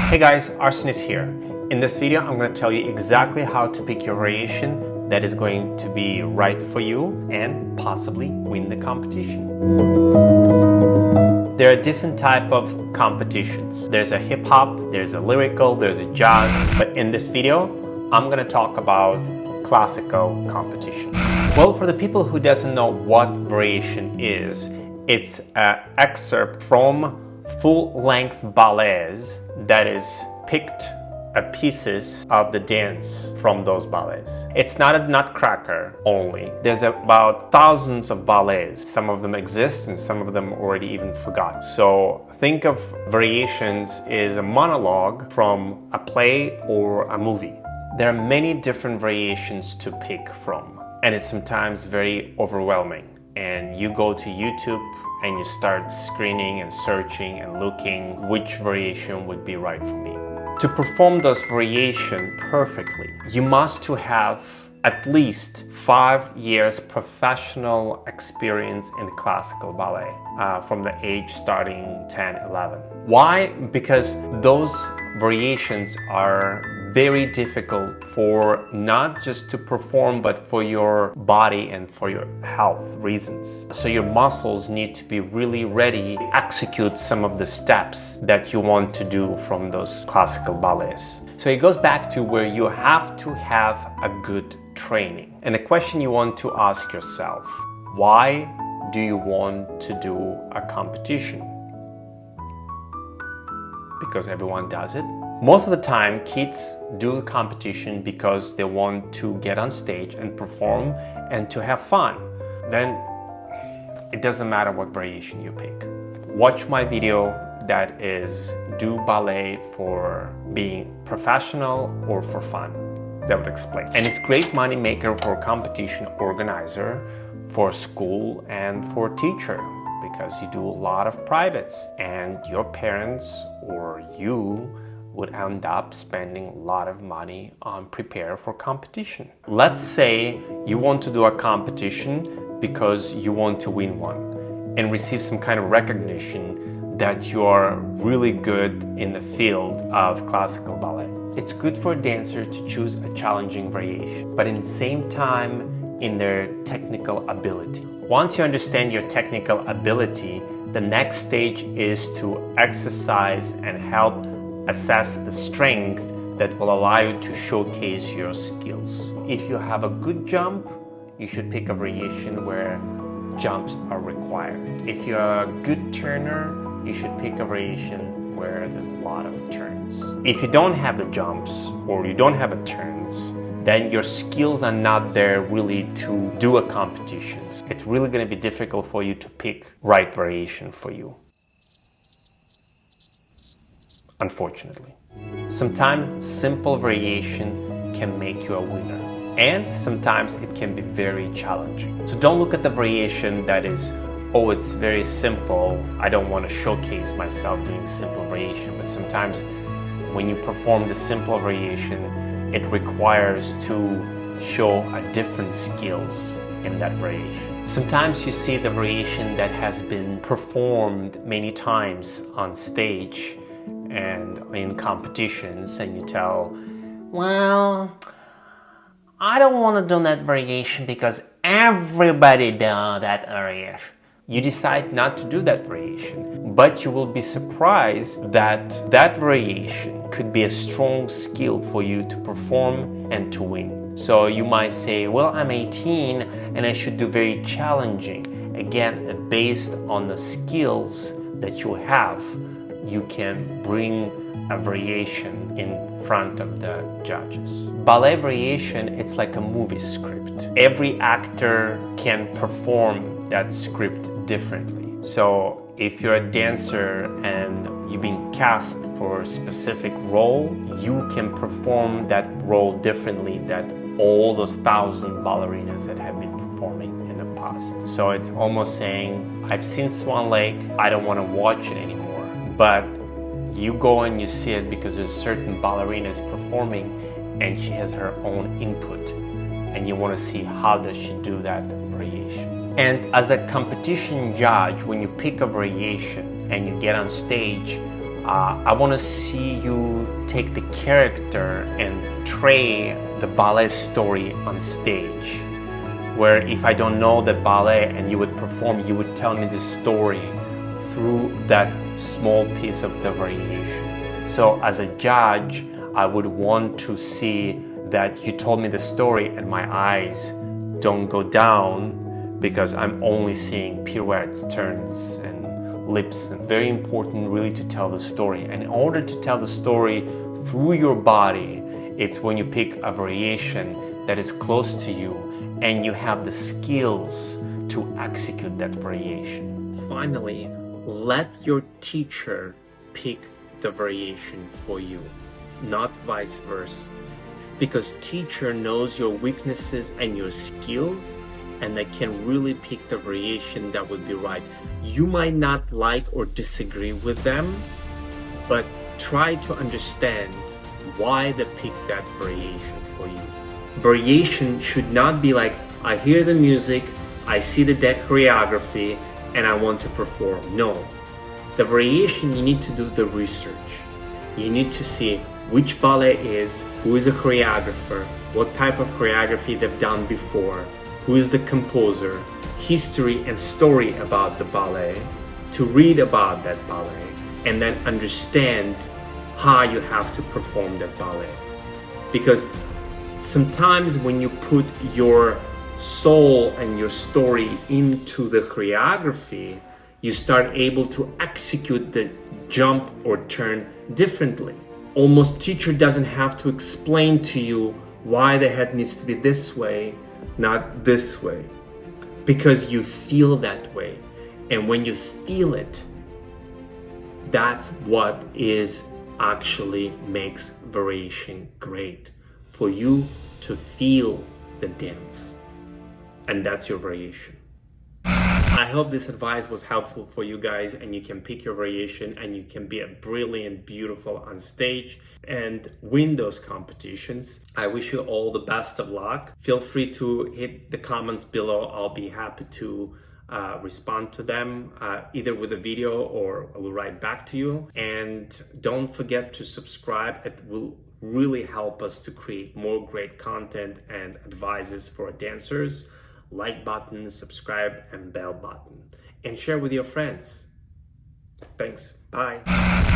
Hey guys, Arsen is here. In this video, I'm going to tell you exactly how to pick your variation that is going to be right for you and possibly win the competition. There are different types of competitions. There's a hip hop, there's a lyrical, there's a jazz, but in this video, I'm going to talk about classical competition. Well, for the people who doesn't know what variation is, it's an excerpt from full-length ballets that is picked pieces of the dance from those ballets. It's not a nutcracker only. There's about thousands of ballets. Some of them exist and some of them already even forgot. So think of variations as a monologue from a play or a movie. There are many different variations to pick from, and it's sometimes very overwhelming. And you go to YouTube and you start screening and searching and looking which variation would be right for me. To perform those variations perfectly, you must have at least 5 years professional experience in classical ballet from the age starting 10, 11. Why? Because those variations are very difficult for not just to perform, but for your body and for your health reasons. So your muscles need to be really ready to execute some of the steps that you want to do from those classical ballets. So it goes back to where you have to have a good training. And the question you want to ask yourself, why do you want to do a competition? Because everyone does it. Most of the time, kids do competition because they want to get on stage and perform and to have fun. Then it doesn't matter what variation you pick. Watch my video that is do ballet for being professional or for fun. That would explain. And it's great money maker for competition organizer, for school and for teacher, because you do a lot of privates and your parents or you would end up spending a lot of money on prepare for competition. Let's say you want to do a competition because you want to win one and receive some kind of recognition that you are really good in the field of classical ballet. It's good for a dancer to choose a challenging variation, but in the same time in their technical ability. Once you understand your technical ability, the next stage is to exercise and help assess the strength that will allow you to showcase your skills. If you have a good jump, you should pick a variation where jumps are required. If you're a good turner, you should pick a variation where there's a lot of turns. If you don't have the jumps or you don't have the turns, then your skills are not there really to do a competition. It's really going to be difficult for you to pick right variation for you. Unfortunately. Sometimes simple variation can make you a winner, and sometimes it can be very challenging. So don't look at the variation that is, oh, it's very simple, I don't want to showcase myself doing simple variation. But sometimes when you perform the simple variation, it requires to show a different skills in that variation. Sometimes you see the variation that has been performed many times on stage and in competitions, and you tell, well, I don't want to do that variation because everybody does that variation. You decide not to do that variation, but you will be surprised that that variation could be a strong skill for you to perform and to win. So you might say, well, I'm 18 and I should do very challenging. Again, based on the skills that you have, you can bring a variation in front of the judges. Ballet variation, it's like a movie script. Every actor can perform that script differently. So if you're a dancer and you've been cast for a specific role, you can perform that role differently than all those 1,000 ballerinas that have been performing in the past. So it's almost saying, I've seen Swan Lake, I don't want to watch it anymore. But you go and you see it because there's certain ballerinas performing and she has her own input, and you want to see how does she do that variation. And as a competition judge, when you pick a variation and you get on stage, I want to see you take the character and portray the ballet story on stage, where if I don't know the ballet and you would perform, you would tell me the story through that small piece of the variation. So as a judge, I would want to see that you told me the story and my eyes don't go down because I'm only seeing pirouettes, turns, and lips. And very important really to tell the story. And in order to tell the story through your body, it's when you pick a variation that is close to you and you have the skills to execute that variation. Finally, let your teacher pick the variation for you, not vice versa. Because teacher knows your weaknesses and your skills, and they can really pick the variation that would be right. You might not like or disagree with them, but try to understand why they picked that variation for you. Variation should not be like, I hear the music, I see the choreography, and I want to perform. No. The variation, you need to do the research. You need to see which ballet is, who is a choreographer, what type of choreography they've done before, who is the composer, history and story about the ballet, to read about that ballet, and then understand how you have to perform that ballet. Because sometimes when you put your soul and your story into the choreography, you start able to execute the jump or turn differently. Almost teacher doesn't have to explain to you why the head needs to be this way, not this way, because you feel that way. And when you feel it, that's what is actually makes variation great, for you to feel the dance. And that's your variation. I hope this advice was helpful for you guys and you can pick your variation and you can be a brilliant, beautiful on stage and win those competitions. I wish you all the best of luck. Feel free to hit the comments below. I'll be happy to respond to them either with a video or I will write back to you. And don't forget to subscribe. It will really help us to create more great content and advices for our dancers. Like button, subscribe, and bell button. And share with your friends. Thanks. Bye.